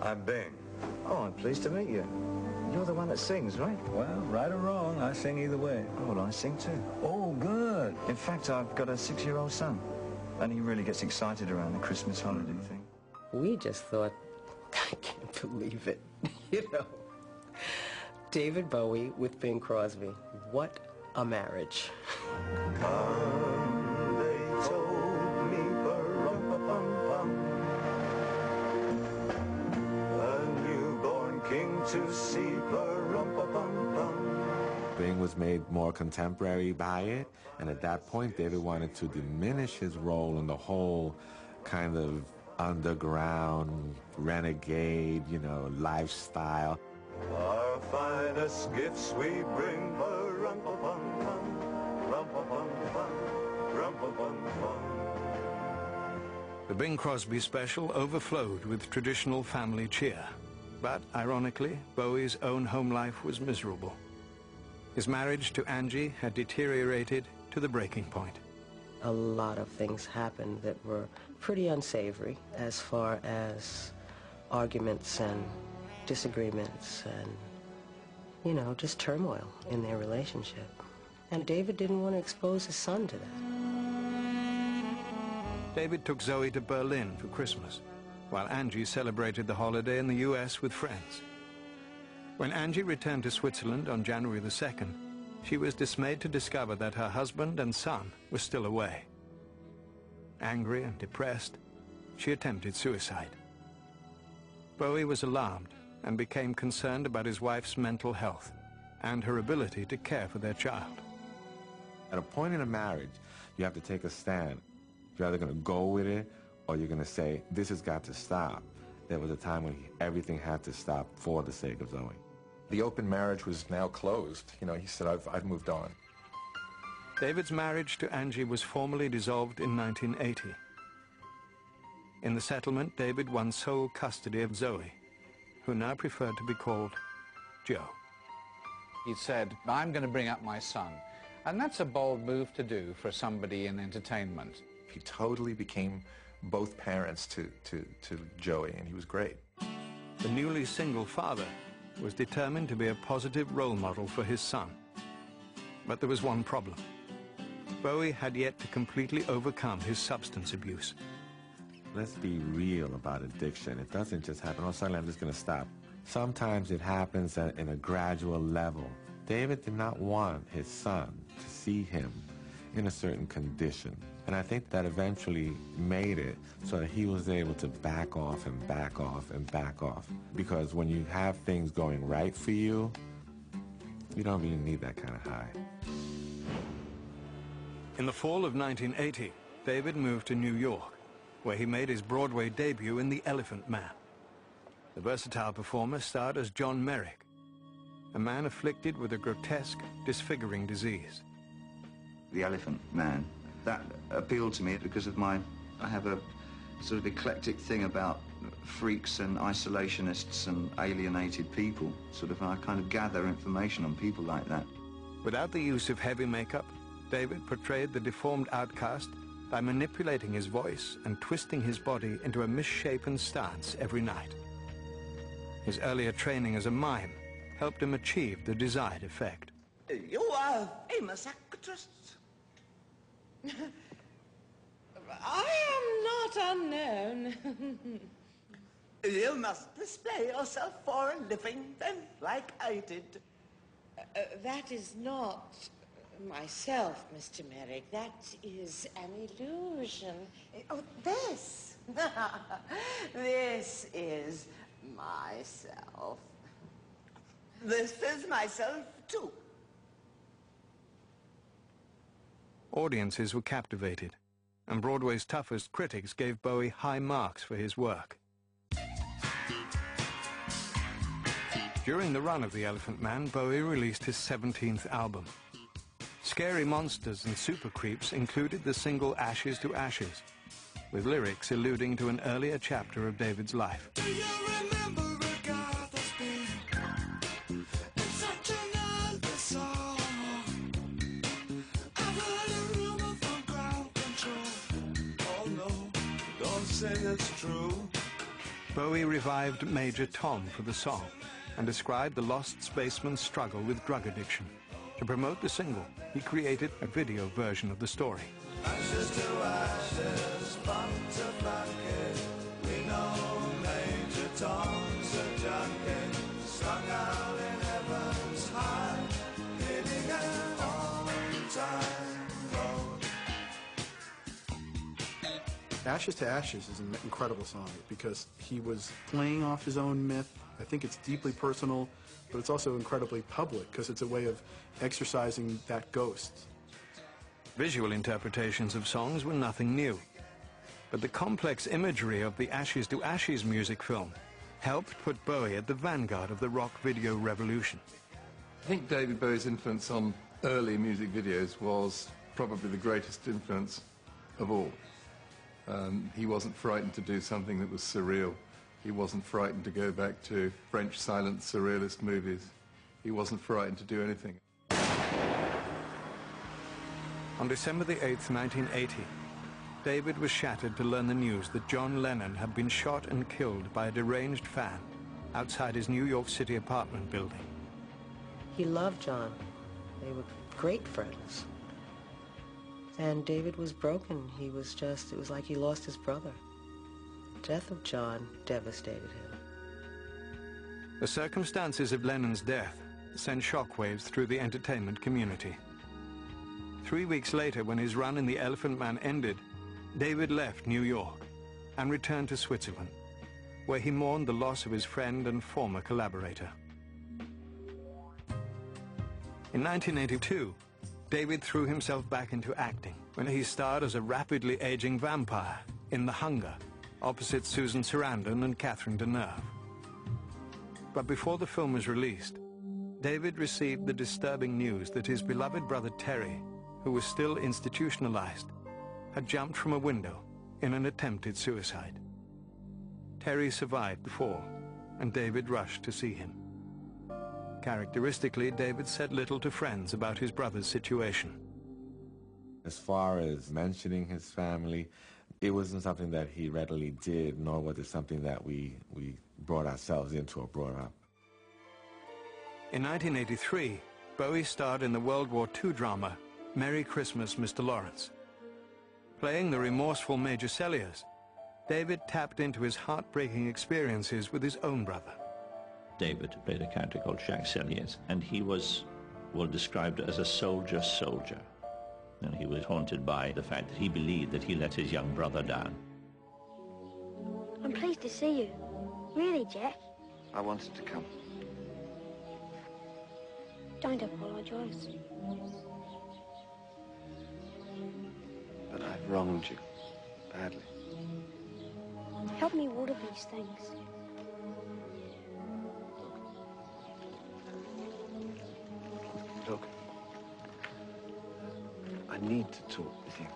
I'm Bing. Oh, I'm pleased to meet you. You're the one that sings, right? Well, right or wrong, I sing either way. Oh, well, I sing too. Oh, good. In fact, I've got a 6-year-old son, and he really gets excited around the Christmas holiday thing. We just thought, I can't believe it, you know. David Bowie with Bing Crosby. What a marriage. Come, they told me, ba-rum-pa-pum-pum, a newborn king to see, ba-rum-pa-pum-pum. Bing was made more contemporary by it, and at that point David wanted to diminish his role in the whole kind of underground, renegade, you know, lifestyle. Our finest gifts we bring, ba-rum-pa-pum-pum, rum-pa-pum-pum, rum-pa-pum-pum. The Bing Crosby special overflowed with traditional family cheer. But, ironically, Bowie's own home life was miserable. His marriage to Angie had deteriorated to the breaking point. A lot of things happened that were pretty unsavory as far as arguments and disagreements and, you know, just turmoil in their relationship. And David didn't want to expose his son to that. David took Zoe to Berlin for Christmas, while Angie celebrated the holiday in the US with friends. When Angie returned to Switzerland on January the 2nd, she was dismayed to discover that her husband and son were still away. Angry and depressed, she attempted suicide. Bowie was alarmed and became concerned about his wife's mental health and her ability to care for their child. At a point in a marriage, you have to take a stand. You're either going to go with it or you're going to say, this has got to stop. There was a time when everything had to stop for the sake of Zoe. The open marriage was now closed. You know, he said, I've moved on. David's marriage to Angie was formally dissolved in 1980. In the settlement, David won sole custody of Zoe, who now preferred to be called Joe. He said, I'm going to bring up my son. And that's a bold move to do for somebody in entertainment. He totally became both parents to Joey, and he was great. The newly single father was determined to be a positive role model for his son. But there was one problem. Bowie had yet to completely overcome his substance abuse. Let's be real about addiction. It doesn't just happen, oh, suddenly I'm just going to stop. Sometimes it happens in a gradual level. David did not want his son to see him in a certain condition. And I think that eventually made it so that he was able to back off and back off and back off. Because when you have things going right for you, you don't really need that kind of high. In the fall of 1980, David moved to New York, where he made his Broadway debut in The Elephant Man. The versatile performer starred as John Merrick, a man afflicted with a grotesque, disfiguring disease. The Elephant Man, that appealed to me because of I have a sort of eclectic thing about freaks and isolationists and alienated people. I kind of gather information on people like that. Without the use of heavy makeup, David portrayed the deformed outcast by manipulating his voice and twisting his body into a misshapen stance every night. His earlier training as a mime helped him achieve the desired effect. You are a famous actress. I am not unknown. You must display yourself for a living, then, like I did. That is not myself, Mr. Merrick. That is an illusion. Oh, this. This is myself. This is myself, too. Audiences were captivated, and Broadway's toughest critics gave Bowie high marks for his work. During the run of The Elephant Man, Bowie released his 17th album. Scary Monsters and Super Creeps included the single Ashes to Ashes, with lyrics alluding to an earlier chapter of David's life. Say it's true. Bowie revived Major Tom for the song and described the Lost Spaceman's struggle with drug addiction. To promote the single, he created a video version of the story. Ashes to ashes, bump to blanket. We know Major Tom's a junkie, strung out in heaven's high, hitting an on-time road. Ashes to Ashes is an incredible song because he was playing off his own myth. I think it's deeply personal, but it's also incredibly public because it's a way of exercising that ghost. Visual interpretations of songs were nothing new, but the complex imagery of the Ashes to Ashes music film helped put Bowie at the vanguard of the rock video revolution. I think David Bowie's influence on early music videos was probably the greatest influence of all. He wasn't frightened to do something that was surreal. He wasn't frightened to go back to French silent surrealist movies. He wasn't frightened to do anything. On December the 8th, 1980, David was shattered to learn the news that John Lennon had been shot and killed by a deranged fan outside his New York City apartment building. He loved John. They were great friends. And David was broken. He was just, it was like he lost his brother. The death of John devastated him. The circumstances of Lennon's death sent shockwaves through the entertainment community. 3 weeks later, when his run in the Elephant Man ended, David left New York and returned to Switzerland, where he mourned the loss of his friend and former collaborator. In 1982, David threw himself back into acting when he starred as a rapidly aging vampire in The Hunger, opposite Susan Sarandon and Catherine Deneuve. But before the film was released, David received the disturbing news that his beloved brother Terry, who was still institutionalized, had jumped from a window in an attempted suicide. Terry survived the fall, and David rushed to see him. Characteristically, David said little to friends about his brother's situation. As far as mentioning his family, it wasn't something that he readily did, nor was it something that we brought ourselves into or brought up. In 1983, Bowie starred in the World War II drama Merry Christmas, Mr. Lawrence. Playing the remorseful Major Selliers, David tapped into his heartbreaking experiences with his own brother. David played a character called Jacques Selliers, and he was, well, described as a soldier. And he was haunted by the fact that he believed that he let his young brother down. I'm pleased to see you. Really, Jack? I wanted to come. Don't apologise. But I've wronged you badly. Help me water these things. Look, I need to talk with you.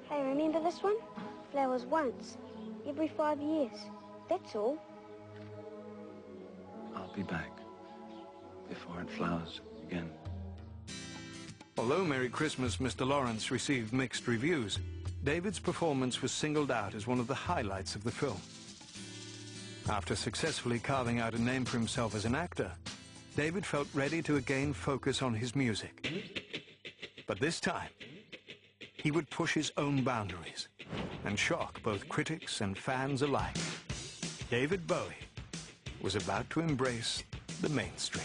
Hey, remember this one? Flowers once, every 5 years. That's all. I'll be back before it flowers again. Although Merry Christmas, Mr. Lawrence received mixed reviews, David's performance was singled out as one of the highlights of the film. After successfully carving out a name for himself as an actor, David felt ready to again focus on his music. But this time, he would push his own boundaries and shock both critics and fans alike. David Bowie was about to embrace the mainstream.